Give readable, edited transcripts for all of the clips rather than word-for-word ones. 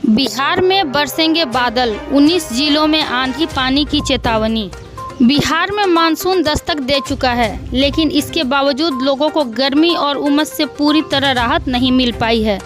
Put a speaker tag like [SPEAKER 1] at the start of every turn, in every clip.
[SPEAKER 1] बिहार में बरसेंगे बादल, 19 जिलों में आंधी पानी की चेतावनी। बिहार में मानसून दस्तक दे चुका है, लेकिन इसके बावजूद लोगों को गर्मी और उमस से पूरी तरह राहत नहीं मिल पाई है।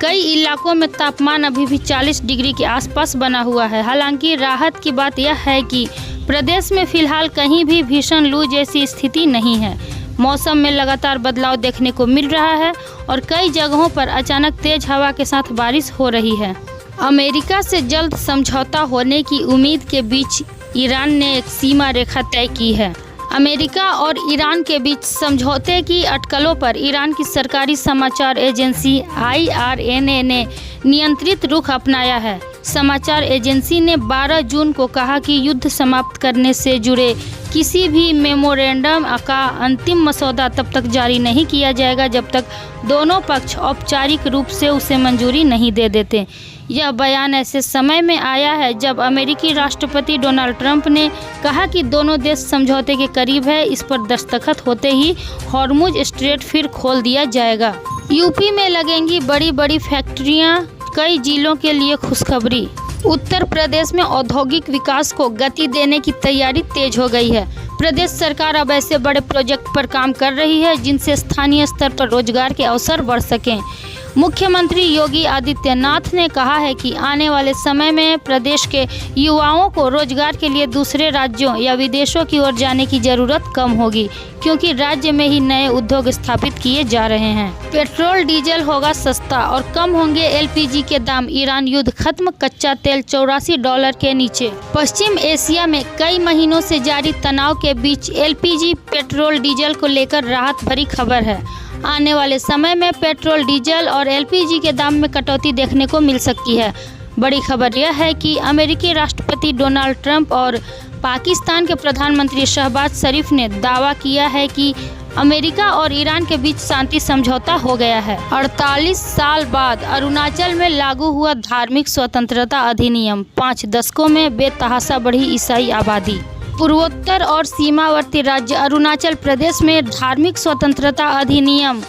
[SPEAKER 1] कई इलाकों में तापमान अभी भी 40 डिग्री के आसपास बना हुआ है। हालांकि राहत की बात यह है कि प्रदेश में फिलहाल कहीं भी भीषण लू जैसी स्थिति नहीं है। मौसम में लगातार बदलाव देखने को मिल रहा है और कई जगहों पर अचानक तेज हवा के साथ बारिश हो रही है। अमेरिका से जल्द समझौता होने की उम्मीद के बीच ईरान ने एक सीमा रेखा तय की है। अमेरिका और ईरान के बीच समझौते की अटकलों पर ईरान की सरकारी समाचार एजेंसी IRNA ने नियंत्रित रुख अपनाया है। समाचार एजेंसी ने 12 जून को कहा कि युद्ध समाप्त करने से जुड़े किसी भी मेमोरेंडम का अंतिम मसौदा तब तक जारी नहीं किया जाएगा जब तक दोनों पक्ष औपचारिक रूप से उसे मंजूरी नहीं दे देते। यह बयान ऐसे समय में आया है जब अमेरिकी राष्ट्रपति डोनाल्ड ट्रंप ने कहा कि दोनों देश समझौते के करीब है। इस पर दस्तखत होते ही हॉर्मुज स्ट्रेट फिर खोल दिया जाएगा। यूपी में लगेंगी बड़ी बड़ी फैक्ट्रियां, कई जिलों के लिए खुशखबरी। उत्तर प्रदेश में औद्योगिक विकास को गति देने की तैयारी तेज हो गई है। प्रदेश सरकार अब ऐसे बड़े प्रोजेक्ट पर काम कर रही है जिनसे स्थानीय स्तर पर रोजगार के अवसर बढ़ सकें। मुख्यमंत्री योगी आदित्यनाथ ने कहा है कि आने वाले समय में प्रदेश के युवाओं को रोजगार के लिए दूसरे राज्यों या विदेशों की ओर जाने की जरूरत कम होगी, क्योंकि राज्य में ही नए उद्योग स्थापित किए जा रहे हैं। पेट्रोल डीजल होगा सस्ता और कम होंगे LPG के दाम। ईरान युद्ध खत्म, कच्चा तेल $84 के नीचे। पश्चिम एशिया में कई महीनों से जारी तनाव के बीच LPG पेट्रोल डीजल को लेकर राहत भरी खबर है। आने वाले समय में पेट्रोल डीजल और LPG के दाम में कटौती देखने को मिल सकती है। बड़ी खबर यह है कि अमेरिकी राष्ट्रपति डोनाल्ड ट्रंप और पाकिस्तान के प्रधानमंत्री शहबाज शरीफ ने दावा किया है कि अमेरिका और ईरान के बीच शांति समझौता हो गया है। 48 साल बाद अरुणाचल में लागू हुआ धार्मिक स्वतंत्रता अधिनियम। 5 दशकों में बेतहाशा बढ़ी ईसाई आबादी। पूर्वोत्तर और सीमावर्ती राज्य अरुणाचल प्रदेश में धार्मिक स्वतंत्रता अधिनियम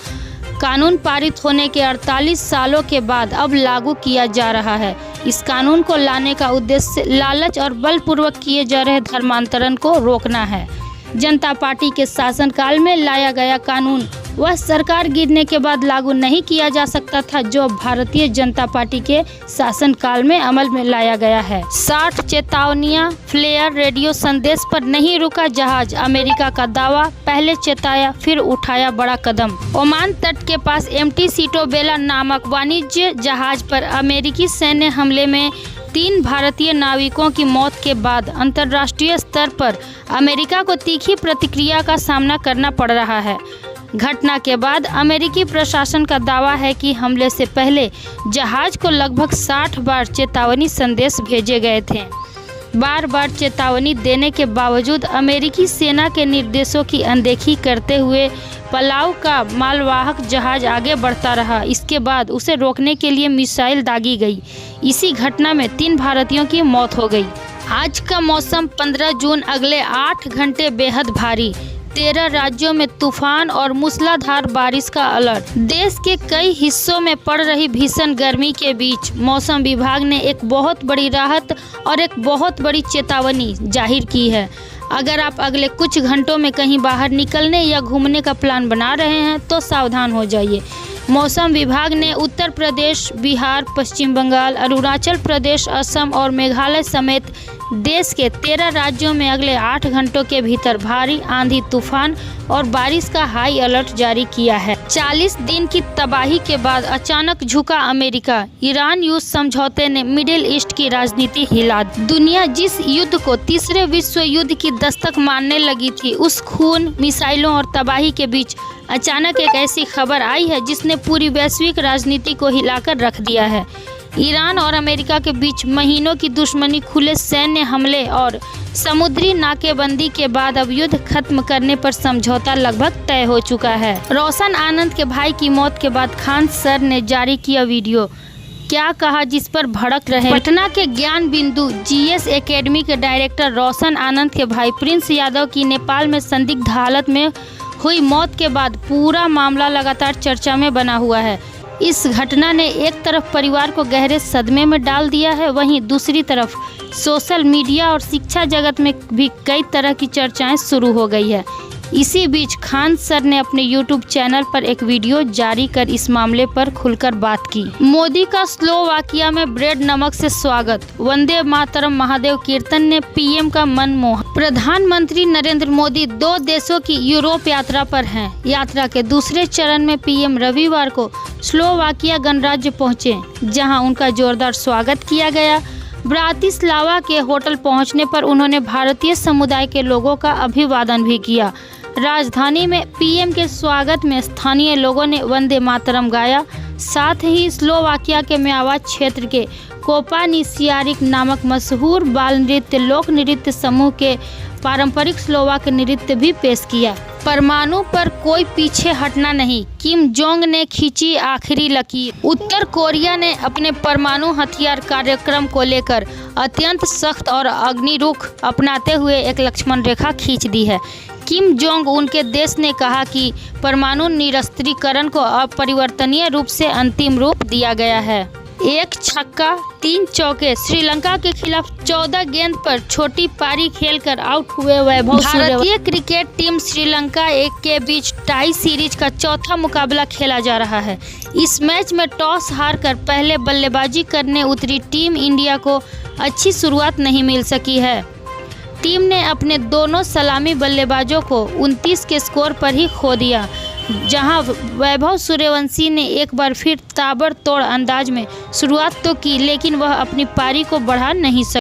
[SPEAKER 1] कानून पारित होने के 48 सालों के बाद अब लागू किया जा रहा है। इस कानून को लाने का उद्देश्य लालच और बलपूर्वक किए जा रहे धर्मांतरण को रोकना है। जनता पार्टी के शासनकाल में लाया गया कानून वह सरकार गिरने के बाद लागू नहीं किया जा सकता था, जो भारतीय जनता पार्टी के शासनकाल में अमल में लाया गया है। 60 चेतावनियां, फ्लेयर रेडियो संदेश पर नहीं रुका जहाज। अमेरिका का दावा, पहले चेताया फिर उठाया बड़ा कदम। ओमान तट के पास MT सिटोबेला नामक वाणिज्य जहाज पर अमेरिकी सैन्य हमले में 3 भारतीय नाविकों की मौत के बाद अंतर्राष्ट्रीय स्तर पर अमेरिका को तीखी प्रतिक्रिया का सामना करना पड़ रहा है। घटना के बाद अमेरिकी प्रशासन का दावा है कि हमले से पहले जहाज को लगभग 60 बार चेतावनी संदेश भेजे गए थे। बार बार चेतावनी देने के बावजूद अमेरिकी सेना के निर्देशों की अनदेखी करते हुए पलाव का मालवाहक जहाज आगे बढ़ता रहा। इसके बाद उसे रोकने के लिए मिसाइल दागी गई। इसी घटना में 3 भारतीयों की मौत हो गई। आज का मौसम 15 जून, अगले 8 घंटे बेहद भारी। 13 राज्यों में तूफान और मूसलाधार बारिश का अलर्ट। देश के कई हिस्सों में पड़ रही भीषण गर्मी के बीच मौसम विभाग ने एक बहुत बड़ी राहत और एक बहुत बड़ी चेतावनी जाहिर की है। अगर आप अगले कुछ घंटों में कहीं बाहर निकलने या घूमने का प्लान बना रहे हैं तो सावधान हो जाइए। मौसम विभाग ने उत्तर प्रदेश, बिहार, पश्चिम बंगाल, अरुणाचल प्रदेश, असम और मेघालय समेत देश के 13 राज्यों में अगले 8 घंटों के भीतर भारी आंधी, तूफान और बारिश का हाई अलर्ट जारी किया है। 40 दिन की तबाही के बाद अचानक झुका अमेरिका। ईरान युद्ध समझौते ने मिडिल ईस्ट की राजनीति हिला दी। दुनिया जिस युद्ध को तीसरे विश्व युद्ध की दस्तक मानने लगी थी, उस खून, मिसाइलों और तबाही के बीच अचानक एक ऐसी खबर आई है जिसने पूरी वैश्विक राजनीति को हिलाकर रख दिया है। ईरान और अमेरिका के बीच महीनों की दुश्मनी, खुले सैन्य हमले और समुद्री नाकेबंदी के बाद अब युद्ध खत्म करने पर समझौता लगभग तय हो चुका है। रोशन आनंद के भाई की मौत के बाद खान सर ने जारी किया वीडियो। क्या कहा जिस पर भड़क रहे। पटना के ज्ञान बिंदु GS एकेडमी के डायरेक्टर रोशन आनंद के भाई प्रिंस यादव की नेपाल में संदिग्ध हालत में हुई मौत के बाद पूरा मामला लगातार चर्चा में बना हुआ है। इस घटना ने एक तरफ परिवार को गहरे सदमे में डाल दिया है, वहीं दूसरी तरफ सोशल मीडिया और शिक्षा जगत में भी कई तरह की चर्चाएं शुरू हो गई है। इसी बीच खान सर ने अपने YouTube चैनल पर एक वीडियो जारी कर इस मामले पर खुलकर बात की। मोदी का स्लोवाकिया में ब्रेड नमक से स्वागत, वंदे मातरम महादेव कीर्तन ने पीएम का मन मोहा। प्रधानमंत्री नरेंद्र मोदी 2 देशों की यूरोप यात्रा पर हैं। यात्रा के दूसरे चरण में पीएम रविवार को स्लोवाकिया गणराज्य पहुंचे, जहां उनका जोरदार स्वागत किया गया। ब्रातिस्लावा के होटल पहुंचने पर उन्होंने भारतीय समुदाय के लोगों का अभिवादन भी किया। राजधानी में पीएम के स्वागत में स्थानीय लोगों ने वंदे मातरम गाया। साथ ही स्लोवाकिया के म्यावाज क्षेत्र के कोपानिसियारिक नामक मशहूर बाल नृत्य लोक नृत्य समूह के पारंपरिक स्लोवाक नृत्य भी पेश किया। परमाणु पर कोई पीछे हटना नहीं, किम जोंग ने खींची आखिरी लकीर। उत्तर कोरिया ने अपने परमाणु हथियार कार्यक्रम को लेकर अत्यंत सख्त और अग्निरुख अपनाते हुए एक लक्ष्मण रेखा खींच दी है। किम जोंग उनके देश ने कहा कि परमाणु निरस्त्रीकरण को अपरिवर्तनीय रूप से अंतिम रूप दिया गया है। 1 छक्का 3 चौके, श्रीलंका के खिलाफ 14 गेंद पर छोटी पारी खेलकर आउट हुए वैभव सूर्यवंशी। भारतीय क्रिकेट टीम श्रीलंका के बीच टाई सीरीज का चौथा मुकाबला खेला जा रहा है। इस मैच में टॉस हारकर पहले बल्लेबाजी करने उतरी टीम इंडिया को अच्छी शुरुआत नहीं मिल सकी है। टीम ने अपने दोनों सलामी बल्लेबाजों को 29 के स्कोर पर ही खो दिया, जहां वैभव सूर्यवंशी ने एक बार फिर ताबड़तोड़ अंदाज में शुरुआत तो की, लेकिन वह अपनी पारी को बढ़ा नहीं सके।